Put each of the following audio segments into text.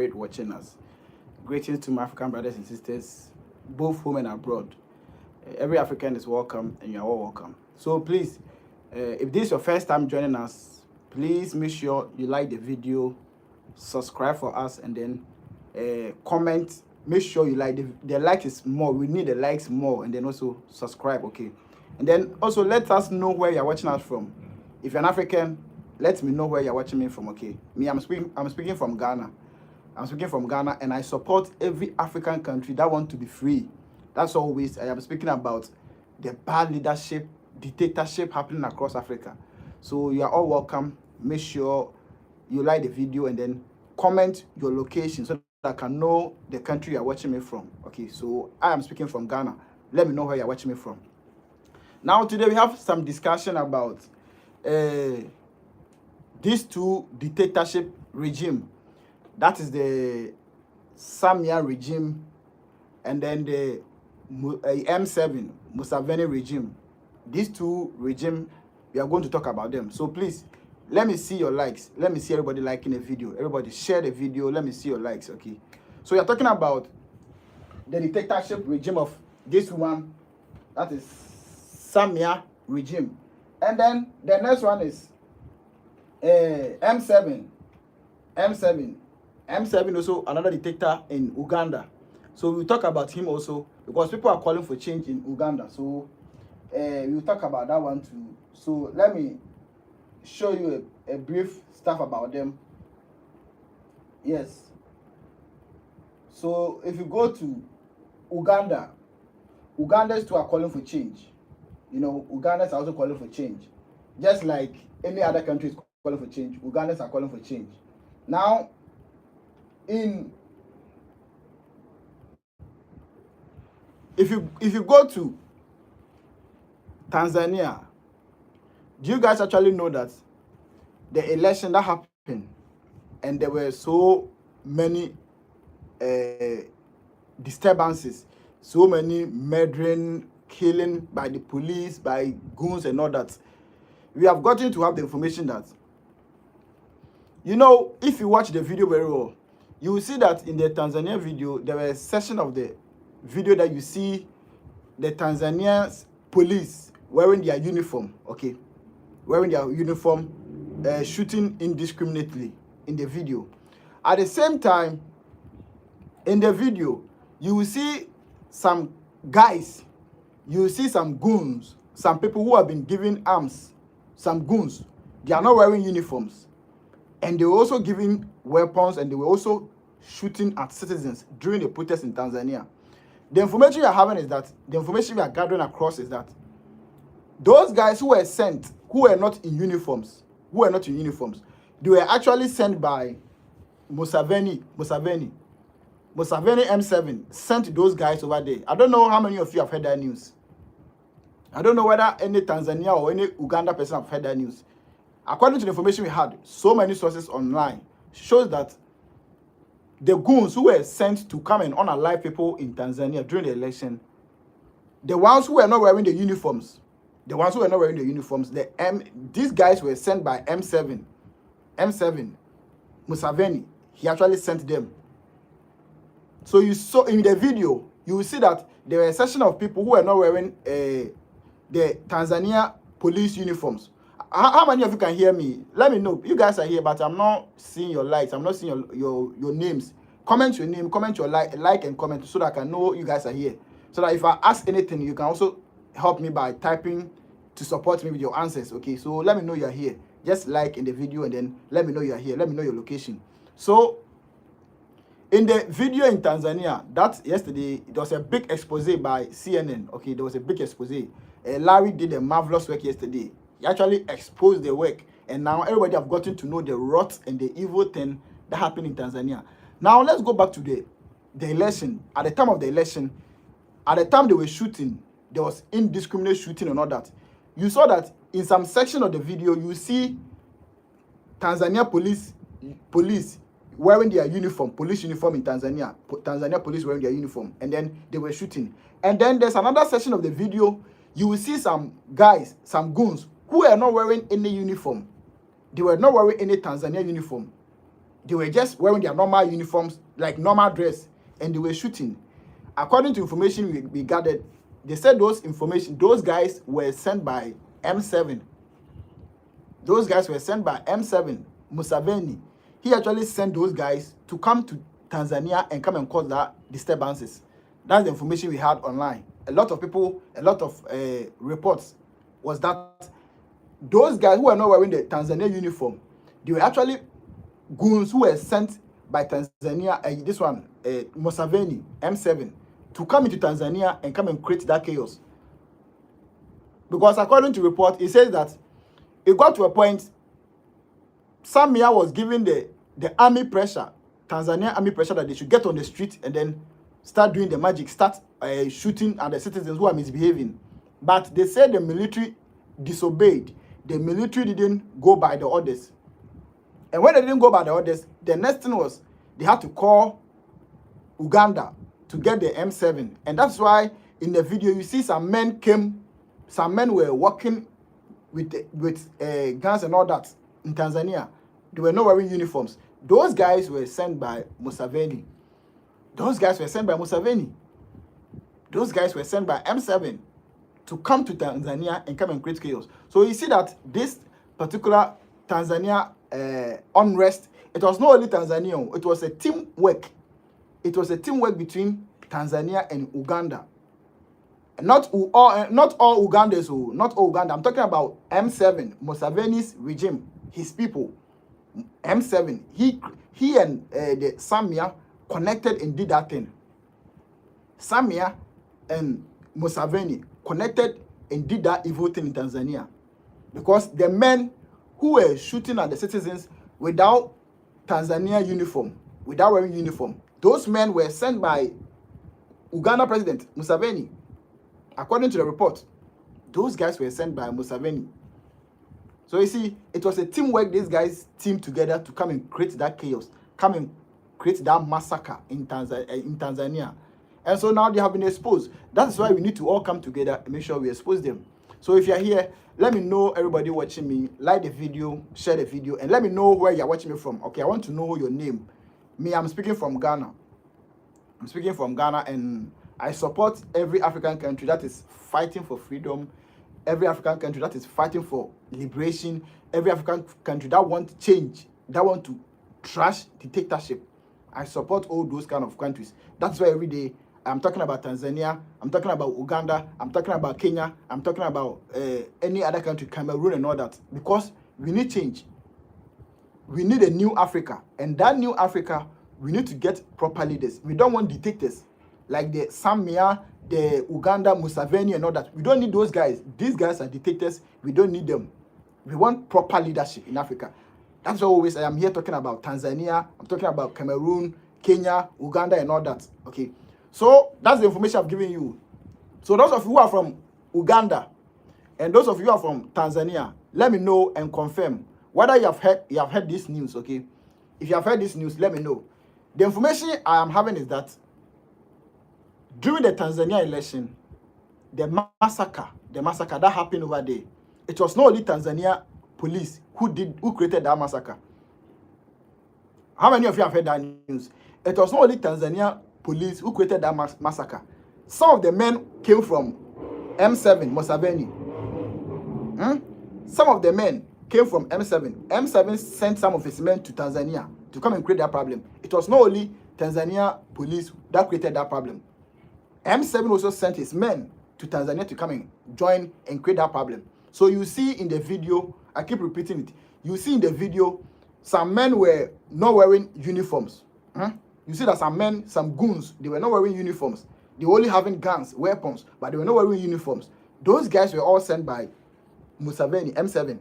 watching us. Greetings to my African brothers and sisters, both home and abroad. Every African is welcome, and you are all welcome. So please, if this is your first time joining us, please make sure you like the video, subscribe for us, and then comment. Make sure you like the like is more. We need the likes more, and then also subscribe. Okay, and then also let us know where you're watching us from. If you're an African, let me know where you're watching me from. Okay, me, I'm speaking from Ghana. I'm speaking from Ghana, and I support every African country that want to be free. That's always I am speaking about the bad leadership, dictatorship happening across Africa. So you are all welcome. Make sure you like the video and then comment your location so that I can know the country you are watching me from. Okay, so I am speaking from Ghana. Let me know where you are watching me from. Now today we have some discussion about these two dictatorship regime. That is the SAMIA regime and then the M7 Museveni regime. These two regimes, we are going to talk about them. So please, let me see your likes. Let me see everybody liking the video. Everybody share the video. Let me see your likes, okay? So we are talking about the dictatorship regime of this one. That is SAMIA regime. And then the next one is M7. M7 also another dictator in Uganda. So we'll talk about him also because people are calling for change in Uganda. So we'll talk about that one too. So let me show you a brief stuff about them. Yes. So if you go to Uganda, Ugandans too are calling for change. You know, Ugandans are also calling for change. Just like any other country is calling for change, Ugandans are calling for change. Now, if you go to Tanzania, do you guys actually know that the election that happened and there were so many disturbances, so many murdering, killing by the police, by goons and all that? We have gotten to have the information that, you know, if you watch the video very well, you will see that in the Tanzania video, there was a section of the video that you see the Tanzanian police wearing their uniform, okay? Wearing their uniform, shooting indiscriminately in the video. At the same time, in the video, you will see some guys, you will see some goons, some people who have been given arms, some goons. They are not wearing uniforms. And they were also giving weapons and they were also shooting at citizens during the protests in Tanzania. The information we are having is that, the information we are gathering across is that those guys who were sent, who were not in uniforms, they were actually sent by Museveni M7 sent those guys over there. I don't know how many of you have heard that news. I don't know whether any Tanzania or any Uganda person have heard that news. According to the information we had, so many sources online shows that the goons who were sent to come and unalive people in Tanzania during the election, the ones who were not wearing the uniforms, these guys were sent by M7 Museveni. He actually sent them. So you saw in the video, you will see that there were a section of people who were not wearing the Tanzania police uniforms. How many of you can hear me? Let me know. You guys are here, but I'm not seeing your likes. I'm not seeing your names. Comment your name, comment your like and comment so that I can know you guys are here. So that if I ask anything, you can also help me by typing to support me with your answers. Okay, so let me know you're here. Just like in the video and then let me know you're here. Let me know your location. So in the video in Tanzania, that yesterday, there was a big expose by CNN. Okay, there was a big expose. Larry did a marvelous work yesterday. He actually exposed the work, and now everybody have gotten to know the rot and the evil thing that happened in Tanzania. Now let's go back to the election. At the time of the election, at the time they were shooting, there was indiscriminate shooting and all that. You saw that in some section of the video, you see Tanzania police wearing their uniform, police uniform in Tanzania. Tanzania police wearing their uniform, and then they were shooting. And then there's another section of the video, you will see some guys, some goons, who are not wearing any uniform. They were not wearing any Tanzania uniform. They were just wearing their normal uniforms, like normal dress, and they were shooting. According to information we gathered, they said those guys were sent by M7. Those guys were sent by M7, Museveni. He actually sent those guys to come to Tanzania and come and cause that disturbances. That's the information we had online. A lot of people, a lot of reports was that those guys who were not wearing the Tanzania uniform, they were actually goons who were sent by Tanzania, Museveni, M7, to come into Tanzania and come and create that chaos. Because according to report, it says that it got to a point, SAMIA was giving the army pressure, Tanzania army pressure, that they should get on the street and then start doing the magic, start shooting at the citizens who are misbehaving. But they said the military disobeyed. The military didn't go by the orders. And when they didn't go by the orders, the next thing was they had to call Uganda to get the M7. And that's why in the video you see some men were walking with guns and all that in Tanzania. They were not wearing uniforms. Those guys were sent by Museveni. Those guys were sent by Museveni. Those guys were sent by M7 to come to Tanzania and come and create chaos. So you see that this particular Tanzania unrest, it was not only Tanzania, it was a teamwork. It was a teamwork between Tanzania and Uganda. Not all Ugandans, not all Uganda. I'm talking about M7, Museveni's regime, his people. M7, he and the SAMIA connected and did that thing. SAMIA and Museveni connected and did that evil thing in Tanzania. Because the men who were shooting at the citizens without Tanzania uniform, without wearing uniform, those men were sent by Uganda President Museveni. According to the report, those guys were sent by Museveni. So you see, it was a teamwork. These guys teamed together to come and create that chaos, come and create that massacre in Tanzania. And so now they have been exposed. That's why we need to all come together and make sure we expose them. So if you're here, let me know, everybody watching me, like the video, share the video, and let me know where you're watching me from. Okay, I want to know your name. Me, I'm speaking from Ghana. I'm speaking from Ghana, and I support every African country that is fighting for freedom, every African country that is fighting for liberation, every African country that wants change, that want to trash dictatorship. I support all those kind of countries. That's why every day I'm talking about Tanzania, I'm talking about Uganda, I'm talking about Kenya, I'm talking about any other country, Cameroon and all that, because we need change. We need a new Africa, and that new Africa, we need to get proper leaders. We don't want dictators like the SAMIA, the Uganda, Museveni and all that. We don't need those guys. These guys are dictators. We don't need them. We want proper leadership in Africa. That's why always I am here talking about Tanzania. I'm talking about Cameroon, Kenya, Uganda and all that. Okay. So that's the information I've given you. So those of you who are from Uganda and those of you who are from Tanzania, let me know and confirm whether you have heard this news. Okay. If you have heard this news, let me know. The information I am having is that during the Tanzania election, the massacre that happened over there, it was not only Tanzania police who created that massacre. How many of you have heard that news? It was not only Tanzania police who created that massacre. Some of the men came from M7, Museveni. Some of the men came from M7. M7 sent some of his men to Tanzania to come and create that problem. It was not only Tanzania police that created that problem. M7 also sent his men to Tanzania to come and join and create that problem. So you see in the video, I keep repeating it, you see in the video, some men were not wearing uniforms. You see that some goons, they were not wearing uniforms. They were only having guns, weapons, but they were not wearing uniforms. Those guys were all sent by Museveni, M7.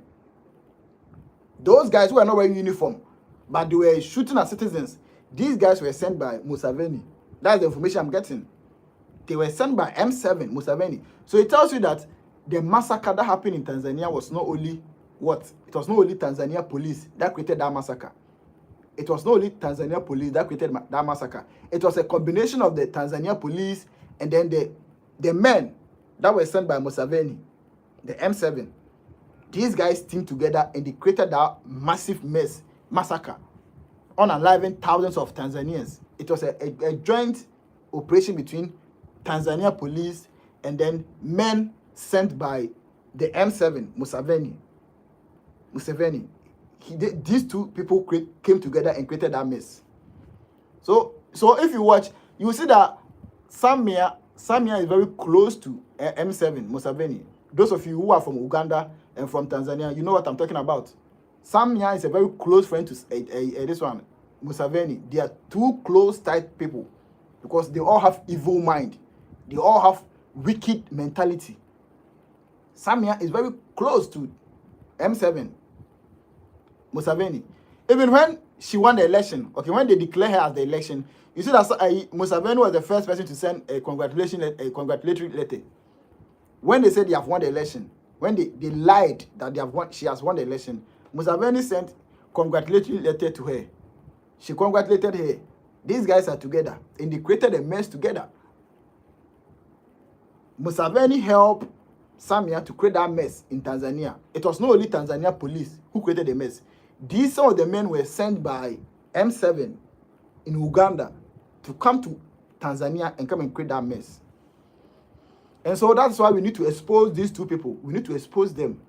Those guys who were not wearing uniform, but they were shooting at citizens, these guys were sent by Museveni. That's the information I'm getting. They were sent by M7, Museveni. So it tells you that the massacre that happened in Tanzania was not only what? It was not only Tanzania police that created that massacre. It was not only Tanzania police that created that massacre. It was a combination of the Tanzania police and then the men that were sent by Museveni, the M7. These guys teamed together and they created that massive massacre. unaliving thousands of Tanzanians. It was a joint operation between Tanzania police and then men sent by the M7, Museveni. These two people came together and created that mess. So if you watch, you will see that SAMIA is very close to M7, Museveni. Those of you who are from Uganda and from Tanzania, you know what I'm talking about. SAMIA is a very close friend to this one, Museveni. They are two close, tight people because they all have evil mind. They all have wicked mentality. SAMIA is very close to M7, Museveni. Even when she won the election, okay, when they declare her as the election, you see that Museveni was the first person to send a congratulatory letter. When they said they have won the election, when they lied that she has won the election, Museveni sent congratulatory letter to her. She congratulated her. These guys are together, and they created a mess together. Museveni helped SAMIA to create that mess in Tanzania. It was not only Tanzania police who created the mess. Some of the men were sent by M7 in Uganda to come to Tanzania and come and create that mess. And so that's why we need to expose these two people. We need to expose them.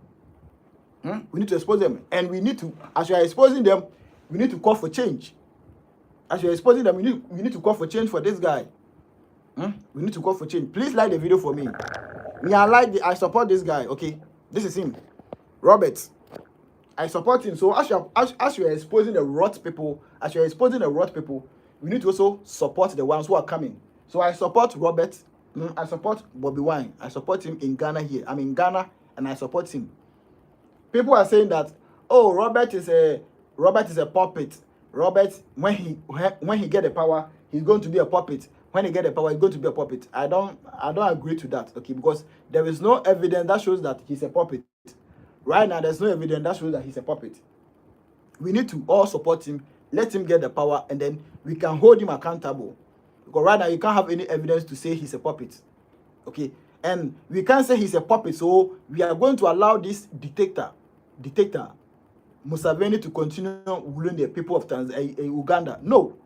We need to expose them. And we need to, as we are exposing them, we need to call for change. As we are exposing them, we need to call for change for this guy. We need to call for change. Please like the video for me. I support this guy, okay? This is him, Robert. I support him. So as you are exposing the rot people, we need to also support the ones who are coming. So I support Robert. I support Bobby Wine. I support him in Ghana here. I'm in Ghana and I support him. People are saying that, oh, Robert is a puppet. Robert, when he get the power, he's going to be a puppet. When he get the power, he's going to be a puppet. I don't agree to that, okay? Because there is no evidence that shows that he's a puppet. Right now, there's no evidence that shows that he's a puppet. We need to all support him, let him get the power, and then we can hold him accountable. Because right now, you can't have any evidence to say he's a puppet. Okay? And we can't say he's a puppet, so we are going to allow this dictator, Museveni, to continue ruling the people of Uganda. No.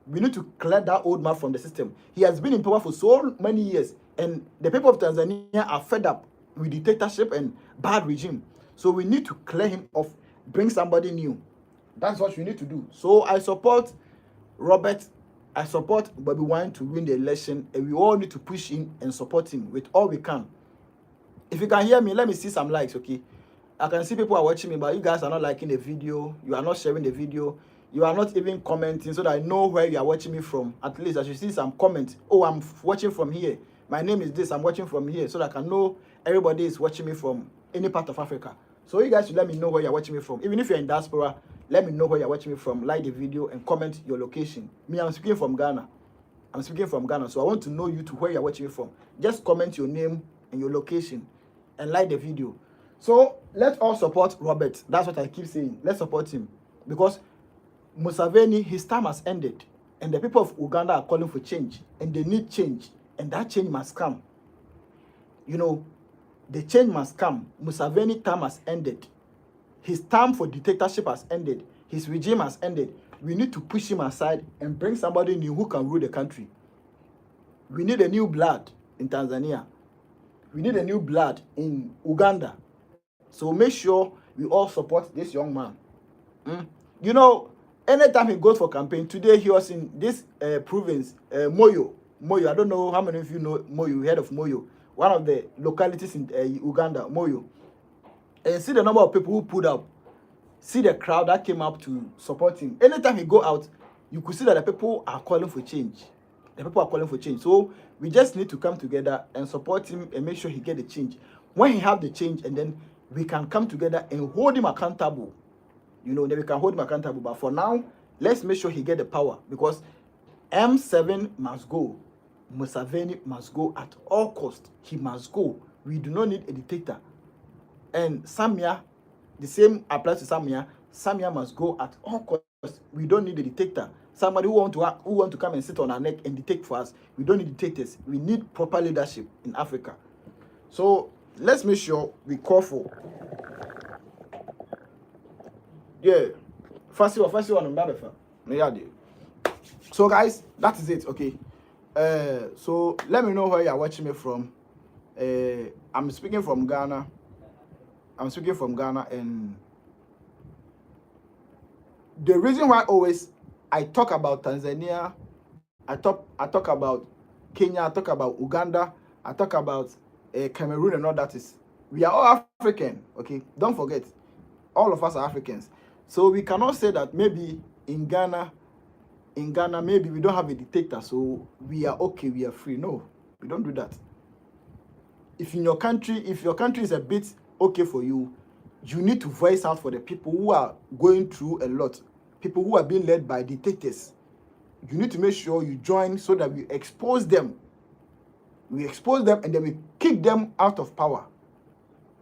We need to clear that old man from the system. He has been in power for so many years, and the people of Tanzania are fed up with dictatorship and bad regime. So we need to clear him off, bring somebody new. That's what we need to do. So I support Robert. I support Bobby Wine to win the election, and we all need to push him and support him with all we can. If you can hear me, let me see some likes, okay? I can see people are watching me, but you guys are not liking the video. You are not sharing the video. You are not even commenting so that I know where you are watching me from. At least I should see some comments. Oh, I'm watching from here. My name is this. I'm watching from here so that I can know everybody is watching me from any part of Africa. So you guys should let me know where you're watching me from. Even if you're in diaspora, let me know where you're watching me from. Like the video and comment your location. Me, I'm speaking from Ghana. So I want to know you to where you're watching me from. Just comment your name and your location and like the video. So let's all support Robert. That's what I keep saying. Let's support him. Because Museveni, his time has ended. And the people of Uganda are calling for change. And they need change. And that change must come. You know, the change must come. Museveni time has ended. His time for dictatorship has ended. His regime has ended. We need to push him aside and bring somebody new who can rule the country. We need a new blood in Tanzania. We need a new blood in Uganda. So make sure we all support this young man. You know, anytime he goes for campaign, today he was in this province, Moyo. I don't know how many of you know Moyo, heard of Moyo. One of the localities in Uganda, Moyo. And see the number of people who pulled up. See the crowd that came up to support him. Anytime he go out, you could see that the people are calling for change. So we just need to come together and support him and make sure he get the change. When he have the change, and then we can come together and hold him accountable. You know, then we can hold him accountable. But for now, let's make sure he get the power. Because M7 must go. Museveni must go at all costs. He must go. We do not need a dictator. And SAMIA, the same applies to SAMIA. SAMIA must go at all costs. We don't need a dictator. Somebody who want to come and sit on our neck and dictate for us. We don't need dictators. We need proper leadership in Africa. So let's make sure we call for. Yeah. First one, Yeah, so guys, that is it. Okay. So let me know where you are watching me from. I'm speaking from Ghana. And the reason why always I talk about Tanzania, I talk about Kenya, I talk about Uganda, I talk about Cameroon and all that is we are all African. Okay, don't forget, all of us are Africans. So we cannot say that maybe in Ghana maybe we don't have a dictator, so we are okay, we are free. No, we don't do that. If your country is a bit okay for you, you need to voice out for the people who are going through a lot, people who are being led by dictators. You need to make sure you join so that we expose them. We expose them and then we kick them out of power.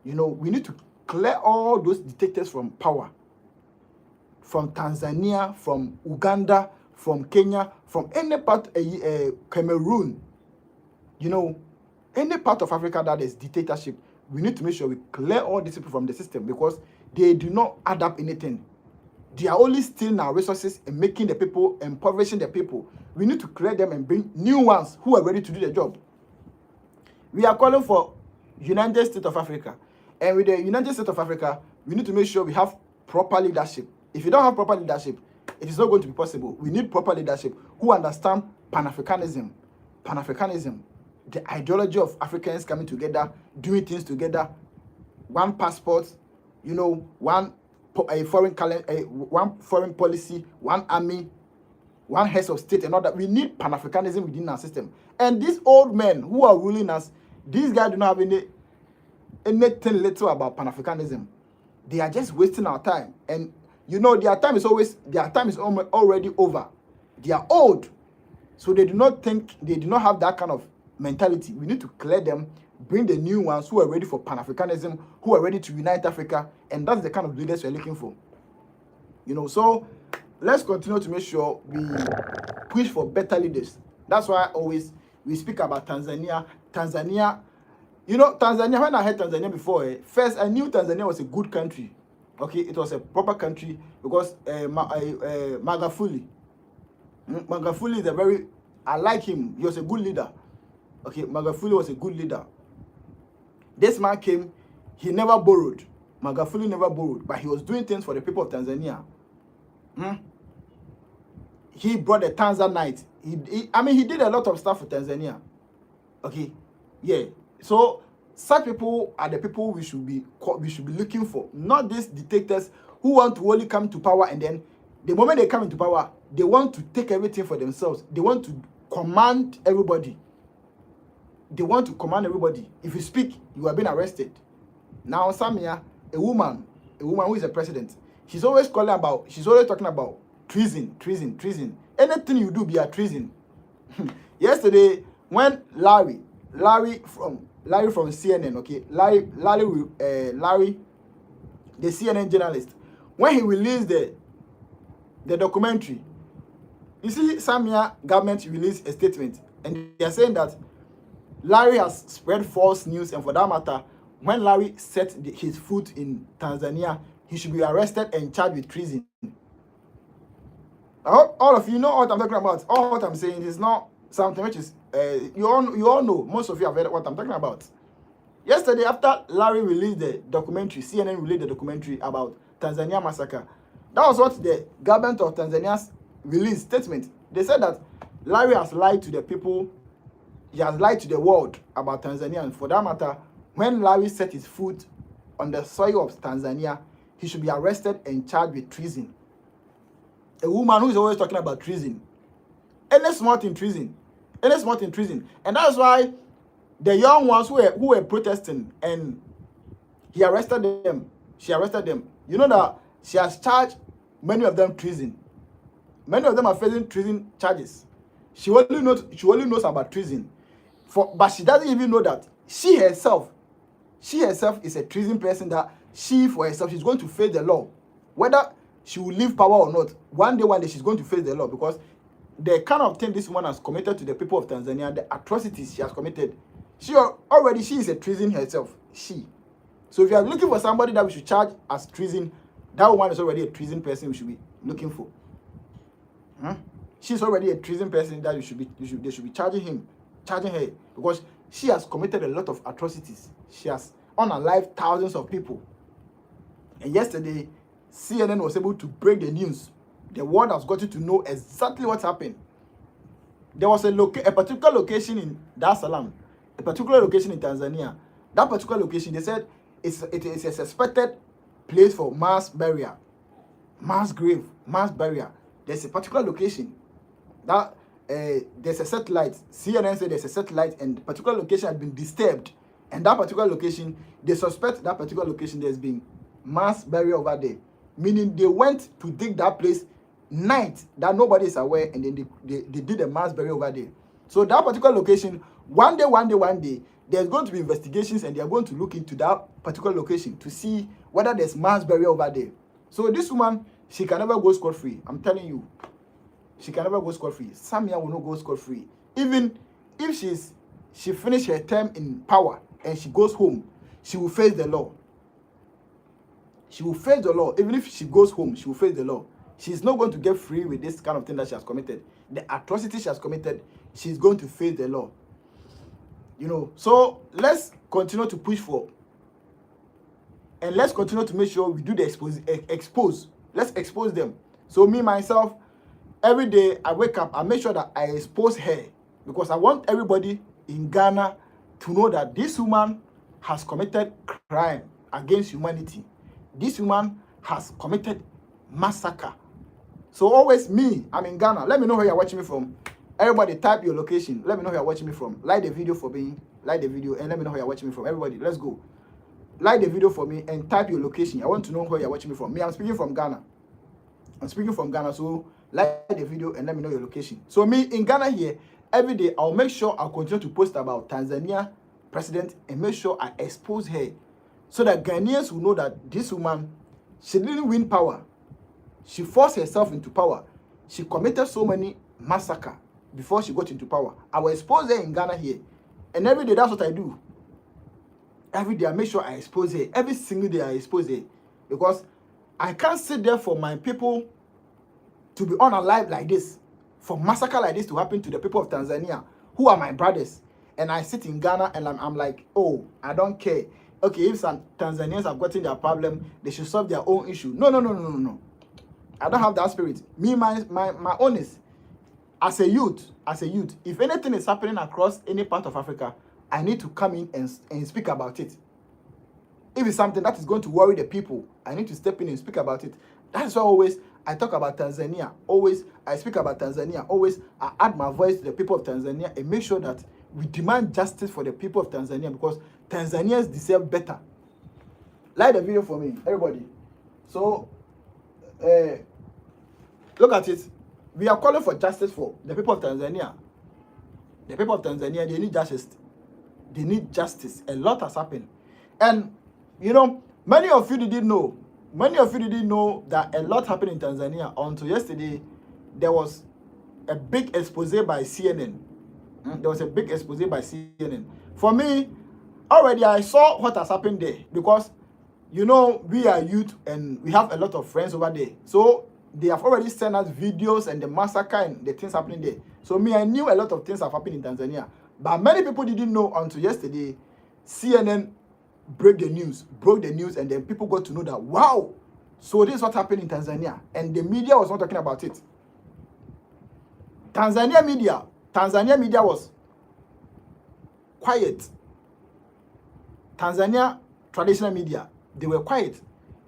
You know, we need to clear all those dictators from power. From Tanzania, from Uganda, from Kenya, from any part, Cameroon, you know, any part of Africa that is dictatorship, we need to make sure we clear all these people from the system because they do not add up anything. They are only stealing our resources and making the people, impoverishing the people. We need to clear them and bring new ones who are ready to do the job. We are calling for United States of Africa. And with the United States of Africa, we need to make sure we have proper leadership. If you don't have proper leadership, it is not going to be possible. We need proper leadership who understand Pan-Africanism, the ideology of Africans coming together, doing things together, one passport, you know, one foreign policy, one army, one head of state, and all that. We need Pan-Africanism within our system. And these old men who are ruling us, these guys do not have anything little about Pan-Africanism. They are just wasting our time. And you know, their time is already over. They are old. So they do not have that kind of mentality. We need to clear them, bring the new ones who are ready for Pan-Africanism, who are ready to unite Africa, and that's the kind of leaders we're looking for. You know, so let's continue to make sure we push for better leaders. That's why always we speak about Tanzania. You know, Tanzania, when I heard Tanzania before, first I knew Tanzania was a good country. Okay, it was a proper country because Magufuli is I like him. He was a good leader. Okay, Magufuli was a good leader. This man came, he never borrowed. Magufuli never borrowed, but he was doing things for the people of Tanzania. He brought the Tanzanite. He did a lot of stuff for Tanzania. Okay, yeah. So such people are the people we should be looking for, not these dictators who want to only come to power and then the moment they come into power, they want to take everything for themselves. They want to command everybody. If you speak, you are being arrested. Now, SAMIA, a woman who is a president, she's always talking about treason. Anything you do be a treason. Yesterday, when Larry from CNN, okay, Larry, the CNN journalist, when he released the documentary, you see, SAMIA government released a statement, and they are saying that Larry has spread false news, and for that matter, when Larry set his foot in Tanzania, he should be arrested and charged with treason. I hope all of you know what I'm talking about. All what I'm saying is not something which is you all know. Most of you have heard what I'm talking about. Yesterday, after Larry released the documentary, CNN released the documentary about Tanzania massacre. That was what the government of Tanzania released statement. They said that Larry has lied to the people. He has lied to the world about Tanzania. And for that matter, when Larry set his foot on the soil of Tanzania, he should be arrested and charged with treason. A woman who is always talking about treason. Any small thing treason. And that's why the young ones who were protesting, and she arrested them. You know that she has charged many of them treason. Many of them are facing treason charges. She only knows about treason. But she doesn't even know that she herself is a treason person, that for herself, she's going to face the law. Whether she will leave power or not, one day she's going to face the law, because the kind of thing this woman has committed to the people of Tanzania, the atrocities she has committed, she is a treason herself. So if you are looking for somebody that we should charge as treason, that woman is already a treason person we should be looking for. She's already a treason person that they should be charging her, because she has committed a lot of atrocities. She has unalived thousands of people. And yesterday, CNN was able to break the news. The world has gotten to know exactly what happened. There was a particular location in Dar es Salaam, a particular location in Tanzania. That particular location, they said, it is a suspected place for mass burial, mass grave, mass burial. There's a particular location that there's a satellite. CNN said there's a satellite, and the particular location had been disturbed. And that particular location, they suspect that particular location there's been mass burial over there. Meaning they went to dig that place night that nobody is aware, and then they did a mass burial over there. So that particular location, one day, there's going to be investigations, and they are going to look into that particular location to see whether there's mass burial over there. So this woman, she can never go scot-free. I'm telling you. She can never go scot-free. SAMIA will not go scot-free. Even if she finished her term in power and she goes home, she will face the law. She will face the law. Even if she goes home, she will face the law. She's not going to get free with this kind of thing that she has committed. The atrocity she has committed, she's going to face the law. You know, so let's continue to push for, and let's continue to make sure we do the expose. Let's expose them. So me, myself, every day I wake up, I make sure that I expose her, because I want everybody in Ghana to know that this woman has committed crime against humanity. This woman has committed massacre. So always me, I'm in Ghana. Let me know where you're watching me from. Everybody type your location. Let me know where you're watching me from. Like the video for me. Like the video and let me know where you're watching me from. Everybody, let's go. Like the video for me and type your location. I want to know where you're watching me from. Me, I'm speaking from Ghana. So like the video and let me know your location. So me in Ghana here, every day I'll make sure I'll continue to post about Tanzania president and make sure I expose her, so that Ghanaians will know that this woman, she didn't win power. She forced herself into power. She committed so many massacres before she got into power. I will expose her in Ghana here. And every day, that's what I do. Every day, I make sure I expose her. Every single day, I expose her. Because I can't sit there for my people to be unalive like this, for massacre like this to happen to the people of Tanzania, who are my brothers. And I sit in Ghana and I'm like, oh, I don't care. Okay, if some Tanzanians have gotten their problem, they should solve their own issue. No. I don't have that spirit. Me, my own is, as a youth, if anything is happening across any part of Africa, I need to come in and speak about it. If it's something that is going to worry the people, I need to step in and speak about it. That's why always I talk about Tanzania. Always I speak about Tanzania. Always I add my voice to the people of Tanzania and make sure that we demand justice for the people of Tanzania, because Tanzanians deserve better. Like the video for me, everybody. So, look at it. We are calling for justice for the people of Tanzania. The people of Tanzania, they need justice. They need justice. A lot has happened. And, you know, many of you didn't know that a lot happened in Tanzania. Until yesterday, there was a big expose by CNN. There was a big expose by CNN. For me, already I saw what has happened there, because, you know, we are youth and we have a lot of friends over there. So they have already sent us videos and the massacre and the things happening there. So me, I knew a lot of things have happened in Tanzania. But many people didn't know until yesterday. CNN broke the news, and then people got to know that, wow, so this is what happened in Tanzania. And the media was not talking about it. Tanzania media was quiet. Tanzania traditional media, they were quiet.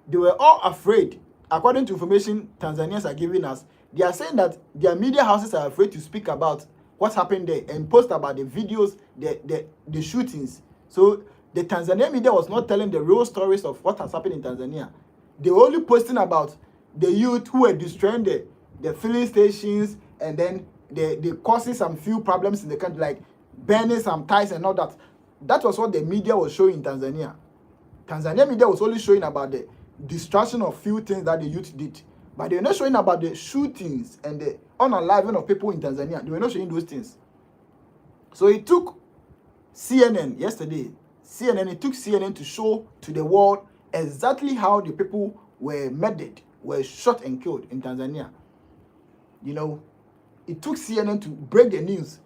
They were all afraid. According to information Tanzanians are giving us, they are saying that their media houses are afraid to speak about what happened there and post about the videos, the shootings. So the Tanzania media was not telling the real stories of what has happened in Tanzania. They were only posting about the youth who were destroying the filling stations, and then they causing some few problems in the country, like burning some ties and all that. That was what the media was showing in Tanzania. Tanzania media was only showing about the destruction of few things that the youth did. But they were not showing about the shootings and the unaliving of people in Tanzania. They were not showing those things. So it took CNN yesterday. It took CNN to show to the world exactly how the people were murdered, were shot and killed in Tanzania. You know, it took CNN to break the news.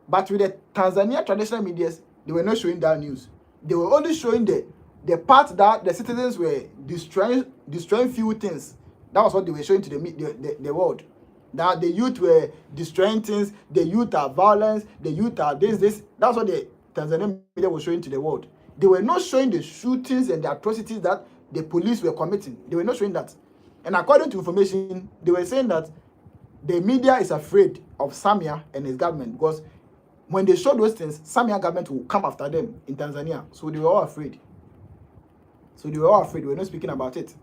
But with the Tanzania traditional medias, they were not showing that news. They were only showing the part that the citizens were destroying few things. That was what they were showing to the world. That the youth were destroying things, the youth are violence, the youth are this. That's what the Tanzanian media was showing to the world. They were not showing the shootings and the atrocities that the police were committing. They were not showing that. And according to information, they were saying that the media is afraid of SAMIA and his government, because when they show those things, SAMIA government will come after them in Tanzania. So they were all afraid. They were not speaking about it.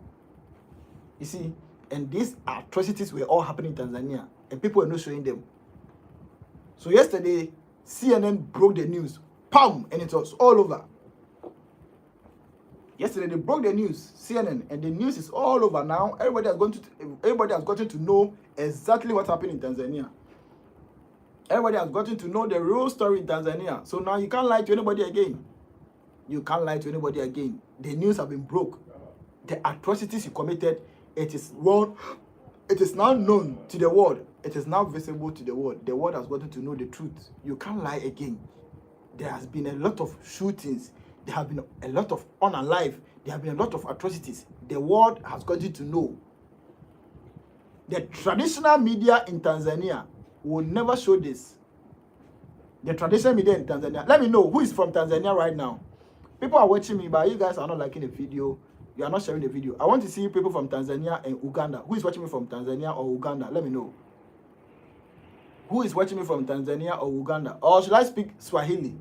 You see, and these atrocities were all happening in Tanzania, and people were not showing them. So yesterday, CNN broke the news, pam, and it was all over. Yesterday they broke the news, CNN, and the news is all over now. Everybody has gotten to know exactly what happened in Tanzania. Everybody has gotten to know the real story in Tanzania. So now you can't lie to anybody again. You can't lie to anybody again. The news have been broke. The atrocities you committed, it is wrong. It is now known to the world. It is now visible to the world. The world has gotten to know the truth. You can't lie again. There has been a lot of shootings. There have been a lot of unalive. There have been a lot of atrocities. The world has gotten to know. The traditional media in Tanzania will never show this. The traditional media in Tanzania. Let me know who is from Tanzania right now. People are watching me, but you guys are not liking the video. You are not sharing the video. I want to see people from Tanzania and Uganda. Who is watching me from Tanzania or Uganda? Let me know. Who is watching me from Tanzania or Uganda? Or should I speak Swahili?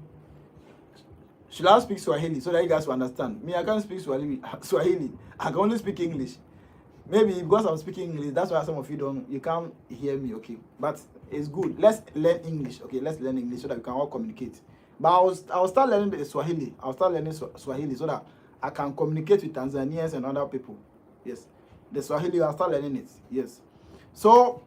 Should I speak Swahili so that you guys will understand? Me, I can't speak Swahili. I can only speak English. Maybe because I'm speaking English, that's why some of you can't hear me, okay? But it's good. Let's learn English, okay? Let's learn English so that we can all communicate. But I'll start learning the Swahili. I'll start learning Swahili so that I can communicate with Tanzanians and other people. Yes. The Swahili, I'll start learning it. Yes. So,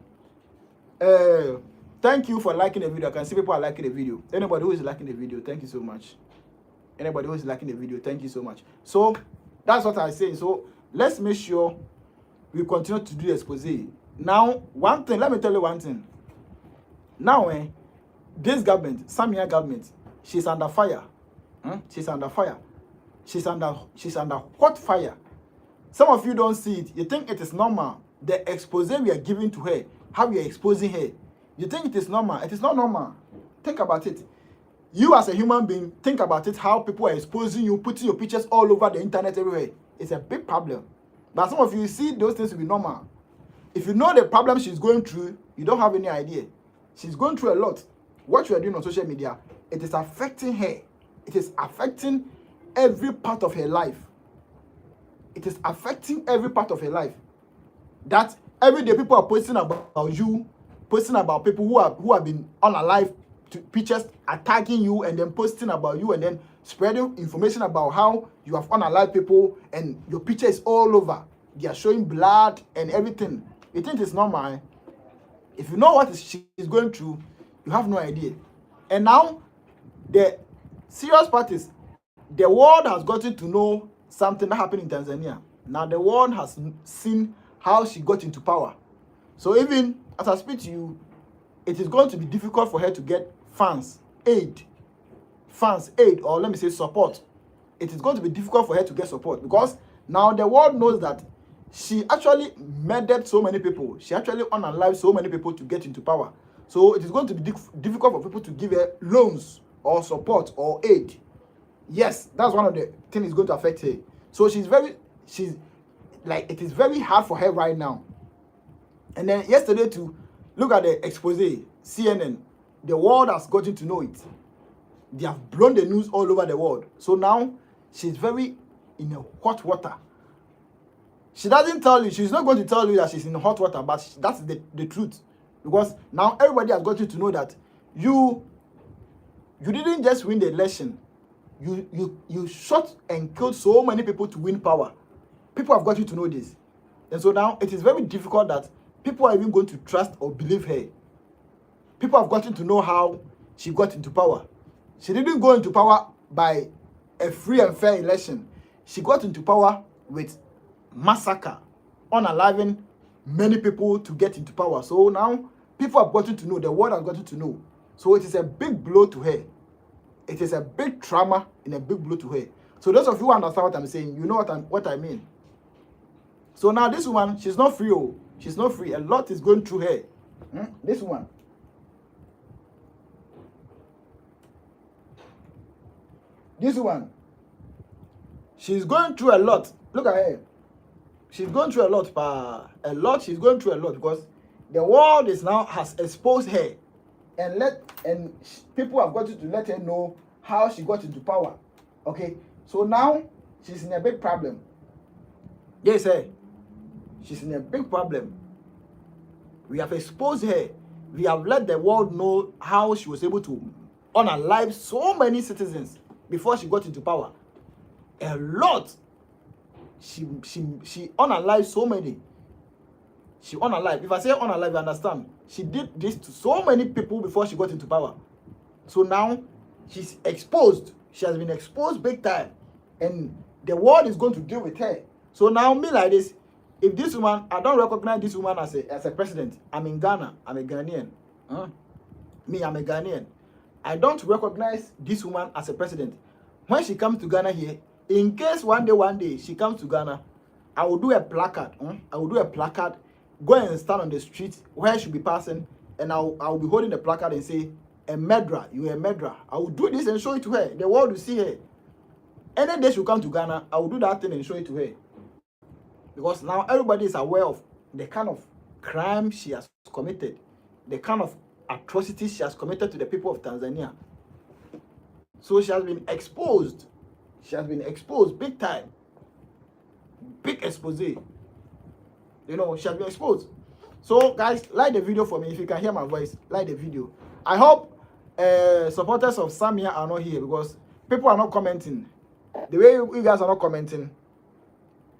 thank you for liking the video. I can see people are liking the video. Anybody who is liking the video, thank you so much. Anybody who is liking the video, thank you so much. So, that's what I say. So, let's make sure we continue to do the expose. Now, one thing, let me tell you one thing. Now, this government, SAMIA government, she's under fire. She's under fire. She's under hot fire. Some of you don't see it. You think it is normal. The expose we are giving to her, how we are exposing her. You think it is normal. It is not normal. Think about it. You as a human being, think about it, how people are exposing you, putting your pictures all over the internet everywhere. It's a big problem. But some of you see those things to be normal. If you know the problem she's going through, you don't have any idea. She's going through a lot. What you are doing on social media, it is affecting her. It is affecting every part of her life. It is affecting every part of her life. That every day people are posting about you, posting about people who have been unalive, pictures attacking you, and then posting about you, and then spreading information about how you have unalive people, and your picture is all over. They are showing blood and everything. You think it's normal? Eh? If you know what she's going through, you have no idea. And now, the serious part is, the world has gotten to know something that happened in Tanzania. Now the world has seen how she got into power. So even as I speak to you, it is going to be difficult for her to get aid, or let me say support. It is going to be difficult for her to get support, because now the world knows that she actually murdered so many people. She actually unalived so many people to get into power. So it is going to be difficult for people to give her loans or support or aid. Yes, that's one of the things going to affect her. So it is very hard for her right now. And then yesterday, to look at the expose, CNN, the world has gotten to know it. They have blown the news all over the world. So now she's very in a hot water. She doesn't tell you, she's not going to tell you that she's in hot water, but that's the truth. Because now everybody has gotten to know that you didn't just win the election. You shot and killed so many people to win power. People have got you to know this. And so now it is very difficult that people are even going to trust or believe her. People have gotten to know how she got into power. She didn't go into power by a free and fair election. She got into power with massacre, unaliving many people to get into power. So now people have gotten to know, the world has gotten to know. So it is a big blow to her. It is a big trauma and a big blow to her. So those of you who understand what I'm saying, you know what I mean. So now this woman, she's not free. Oh, she's not free. A lot is going through her. This one. This one. She's going through a lot. Look at her. She's going through a lot, she's going through a lot because the world is now has exposed her and people have got to let her know how she got into power. Okay, so now she's in a big problem. Yes, sir. She's in a big problem. We have exposed her. We have let the world know how she was able to unalive so many citizens before she got into power. A lot. She unalive so many. She unalive. If I say unalive, you understand. She did this to so many people before she got into power. So now she's exposed. She has been exposed big time. And the world is going to deal with her. So now me like this, if this woman, I don't recognize this woman as a president. I'm in Ghana. I'm a Ghanaian. Me, I'm a Ghanaian. I don't recognize this woman as a president. When she comes to Ghana here, in case one day she comes to Ghana, I will do a placard. I will do a placard, go and stand on the street where she be passing, and I will be holding the placard and say, a murderer, you a murderer. I will do this and show it to her. The world will see her. Any day she come to Ghana, I will do that thing and show it to her. Because now everybody is aware of the kind of crime she has committed, the kind of atrocities she has committed to the people of Tanzania. So she has been exposed. She has been exposed big time. Big expose. You know, she has been exposed. So guys, like the video for me. If you can hear my voice, like the video. I hope supporters of SAMIA are not here because people are not commenting. The way you guys are not commenting,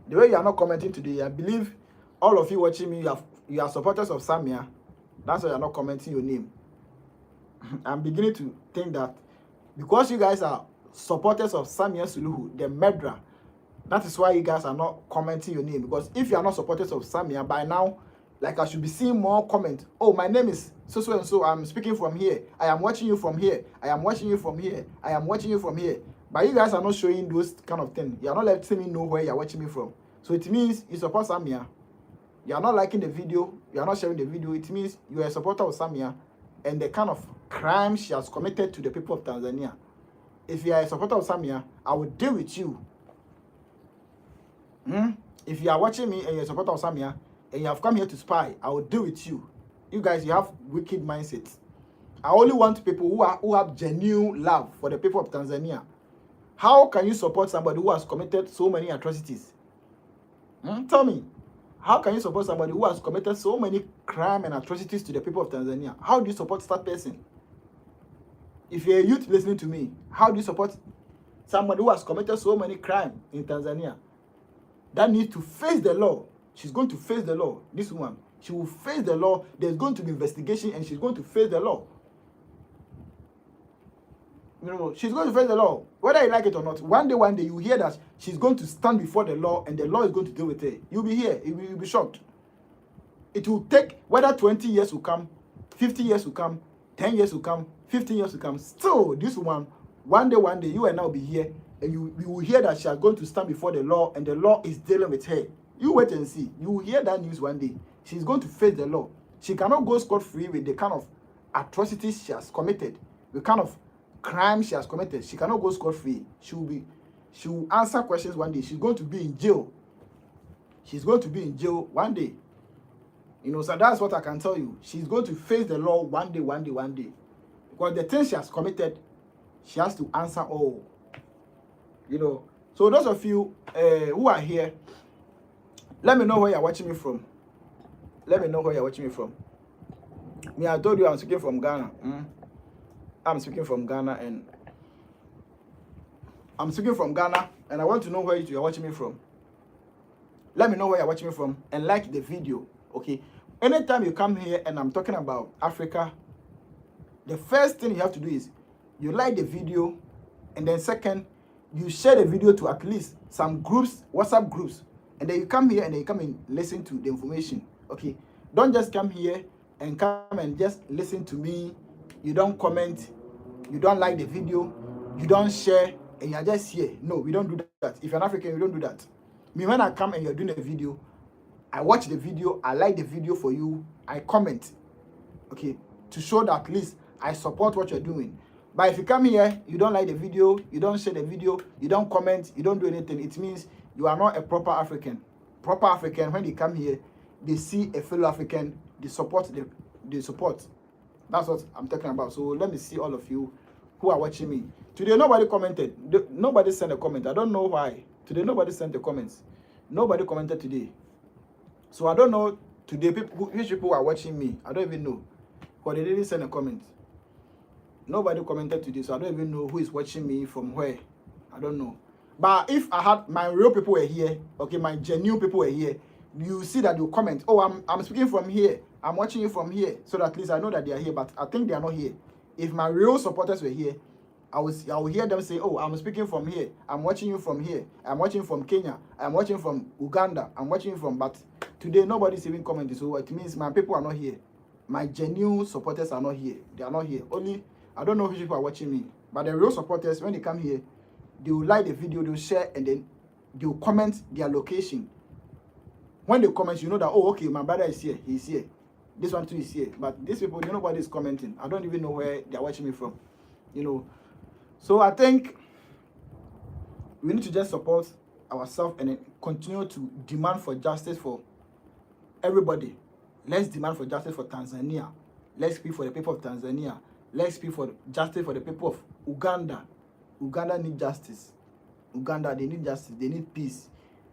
the way you are not commenting today, I believe all of you watching me, you are supporters of SAMIA. That's why you are not commenting your name. I'm beginning to think that because you guys are supporters of SAMIA Suluhu, the murderer, that is why you guys are not commenting your name. Because if you are not supporters of SAMIA, by now, like I should be seeing more comments. Oh, my name is so and so. I'm speaking from here. I am watching you from here. I am watching you from here. I am watching you from here. But you guys are not showing those kind of things. You are not letting me know where you are watching me from. So it means you support SAMIA. You are not liking the video. You are not sharing the video. It means you are a supporter of SAMIA and the kind of crime she has committed to the people of Tanzania. If you are a supporter of SAMIA, I will deal with you. If you are watching me and you're a supporter of SAMIA and you have come here to spy, I will deal with you. You guys, you have wicked mindsets. I only want people who have genuine love for the people of Tanzania. How can you support somebody who has committed so many atrocities? Tell me. How can you support somebody who has committed so many crime and atrocities to the people of Tanzania? How do you support that person? If you're a youth listening to me, how do you support somebody who has committed so many crimes in Tanzania? That needs to face the law. She's going to face the law. This woman, she will face the law. There's going to be investigation and she's going to face the law. You know, she's going to face the law. Whether you like it or not, one day you hear that she's going to stand before the law and the law is going to deal with her. You'll be here. You'll be shocked. It will take, whether 20 years will come, 50 years will come, 10 years will come, 15 years will come. Still, this woman, one day, you and I will be here and you will hear that she is going to stand before the law and the law is dealing with her. You wait and see. You will hear that news one day. She's going to face the law. She cannot go scot-free with the kind of atrocities she has committed, the kind of crime she has committed. She cannot go scot-free. She will answer questions one day. She's going to be in jail. She's going to be in jail one day. You know, so that's what I can tell you. She's going to face the law one day. Because the things she has committed, she has to answer all. You know. So those of you who are here, let me know where you're watching me from. Let me know where you're watching me from. Me, I told you I'm speaking from Ghana. I'm speaking from Ghana and I want to know where you're watching me from. Let me know where you're watching me from and like the video, okay? Anytime you come here and I'm talking about Africa, the first thing you have to do is you like the video, and then second, you share the video to at least some groups, WhatsApp groups, and then you come here and then you come and listen to the information. Okay, don't just come here and come and just listen to me. You don't comment, you don't like the video, you don't share, and you're just here. No, we don't do that. If you're an African, we don't do that. Me, when I come and you're doing a video, I watch the video, I like the video for you, I comment, okay, to show that at least I support what you're doing. But if you come here, you don't like the video, you don't share the video, you don't comment, you don't do anything, it means you are not a proper African. Proper African, when they come here, they see a fellow African, they support. That's what I'm talking about. So let me see all of you who are watching me. Today, nobody commented. Nobody sent a comment. I don't know why. Today, nobody sent the comments. Nobody commented today. So I don't know today which people are watching me. I don't even know. But they didn't send a comment. Nobody commented today, so I don't even know who is watching me from where. I don't know. But if I had my real people were here, okay, my genuine people were here, you see that you comment, oh, I'm speaking from here, I'm watching you from here, so that at least I know that they are here, but I think they are not here. If my real supporters were here, I will hear them say, oh, I'm speaking from here, I'm watching you from here, I'm watching from Kenya, I'm watching from Uganda, I'm watching from, but today nobody's even commenting, so it means my people are not here. My genuine supporters are not here. They are not here. Only, I don't know which people are watching me, but the real supporters, when they come here, they will like the video, they will share, and then they will comment their location. When they comment, you know that, oh, okay, my brother is here, he's here. This one too is here. But these people, nobody is commenting. I don't even know where they're watching me from, you know. So I think we need to just support ourselves and then continue to demand for justice for everybody. Let's demand for justice for Tanzania. Let's speak for the people of Tanzania. Let's speak for justice for the people of Uganda. Uganda need justice. Uganda, they need justice. They need peace.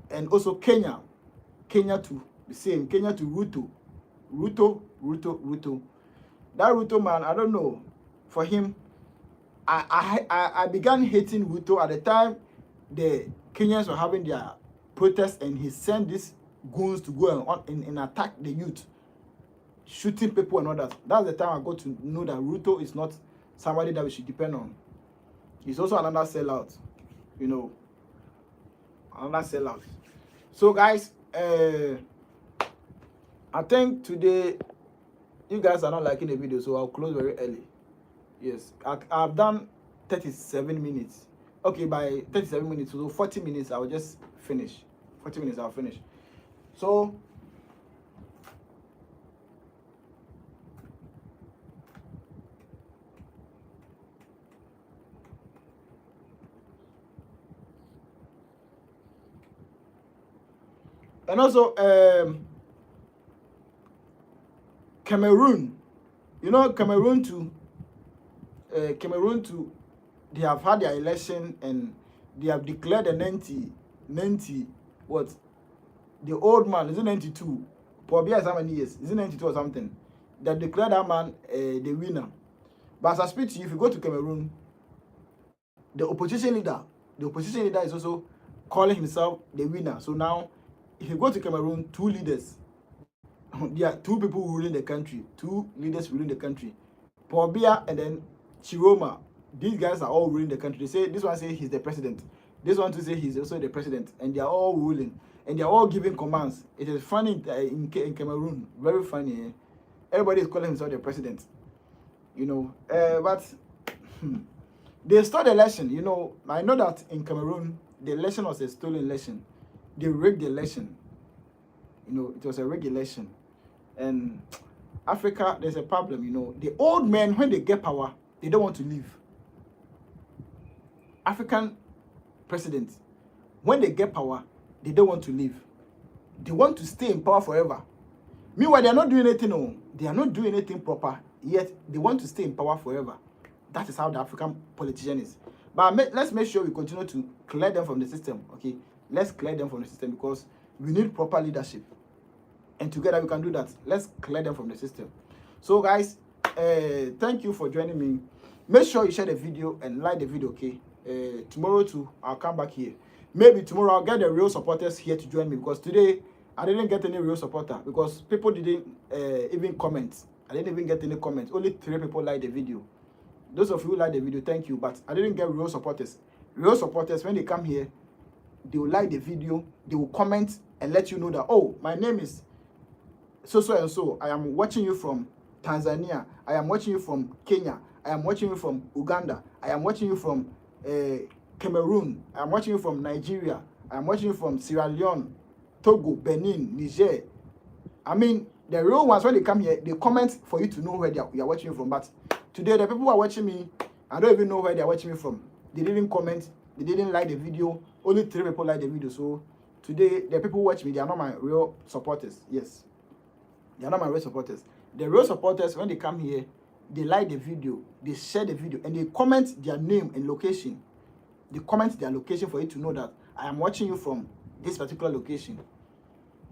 And also Kenya. Kenya too. The same. Kenya to Ruto. Ruto. That Ruto man, I don't know. For him, I began hating Ruto at the time the Kenyans were having their protests and he sent these goons to go and attack the youth, shooting people and all that. That's the time I got to know that Ruto is not somebody that we should depend on. He's also another sellout, you know, another sellout. So guys, I think today you guys are not liking the video, so I'll close very early. Yes, I've done 37 minutes. Okay, by 37 minutes, so 40 minutes, I'll just finish. 40 minutes, I'll finish. So, and also, Cameroon, you know, Cameroon too, they have had their election and they have declared a 90, what? The old man, is it 92? Probably how many years? Is it 92 or something? They declared that man the winner. But as I speak to you, if you go to Cameroon, the opposition leader is also calling himself the winner. So now, if you go to Cameroon, two leaders, there are two people ruling the country, two leaders ruling the country, Paul Biya and then Chiroma. These guys are all ruling the country. They say, this one says he's the president, this one to say he's also the president, and they are all ruling, and they are all giving commands. It is funny in Cameroon, very funny. Eh? Everybody is calling himself the president, you know. But they stole the election, you know. I know that in Cameroon, the election was a stolen election. They rigged the election. You know, it was a rigged election. And Africa, there's a problem, you know. The old men, when they get power, they don't want to leave. African presidents, when they get power, they don't want to leave. They want to stay in power forever. Meanwhile, they are not doing anything. No, they are not doing anything proper. Yet they want to stay in power forever. That is how the African politician is. But let's make sure we continue to clear them from the system. Okay, let's clear them from the system because we need proper leadership, and together we can do that. Let's clear them from the system. So, guys, thank you for joining me. Make sure you share the video and like the video. Okay. Tomorrow too, I'll come back here. Maybe tomorrow I'll get the real supporters here to join me because today I didn't get any real supporter because people didn't even comment. I didn't even get any comments. Only 3 people liked the video. Those of you who like the video, thank you. But I didn't get real supporters. Real supporters, when they come here, they will like the video, they will comment and let you know that, oh, my name is so and so. I am watching you from Tanzania. I am watching you from Kenya. I am watching you from Uganda. I am watching you from Cameroon. I am watching you from Nigeria. I am watching you from Sierra Leone, Togo, Benin, Niger. I mean, the real ones, when they come here, they comment for you to know where you are watching from. But today, the people who are watching me, I don't even know where they are watching me from. They didn't comment. They didn't like the video. Only 3 people like the video. So today, the people who watch me, they are not my real supporters. Yes. They are not my real supporters. The real supporters, when they come here, they like the video, they share the video, and they comment their name and location. They comment their location for you to know that I am watching you from this particular location.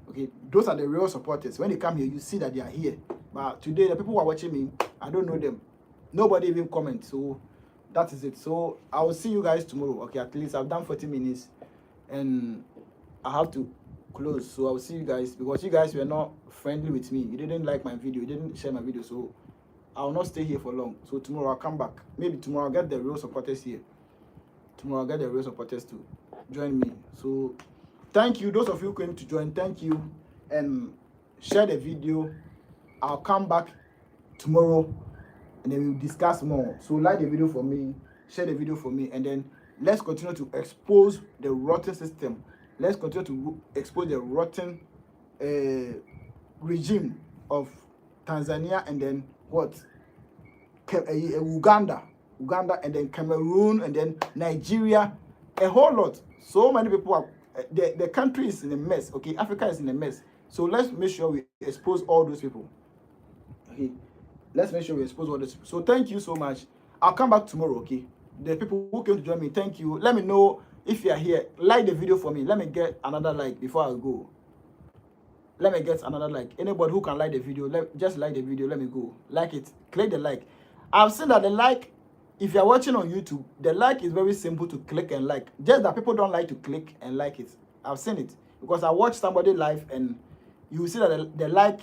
Okay, those are the real supporters. When they come here, you see that they are here. But today, the people who are watching me, I don't know them. Nobody even comments. So that is it. So I will see you guys tomorrow. Okay, at least I've done 40 minutes, and I have to close. So I will see you guys, because you guys were not friendly with me. You didn't like my video. You didn't share my video. So I will not stay here for long. So tomorrow I'll come back. Maybe tomorrow I'll get the real supporters here. Tomorrow I'll get the real supporters to join me. So thank you, those of you who came to join. Thank you, and share the video. I'll come back tomorrow, and then we'll discuss more. So like the video for me, share the video for me, and then let's continue to expose the rotten system. Let's continue to expose the rotten regime of Tanzania, and then what? Uganda, and then Cameroon, and then Nigeria, a whole lot. So many people are, the country is in a mess. Okay, Africa is in a mess. So let's make sure we expose all those people. Okay, let's make sure we expose all those people. So thank you so much. I'll come back tomorrow. Okay, the people who came to join me, thank you. Let me know if you are here. Like the video for me. Let me get another like before I go. Let me get another like. Anybody who can like the video, just like the video. Let me go. Like it. Click the like. I've seen that the like, if you're watching on YouTube, the like is very simple to click and like. Just that people don't like to click and like it. I've seen it. Because I watched somebody live, and you see that the like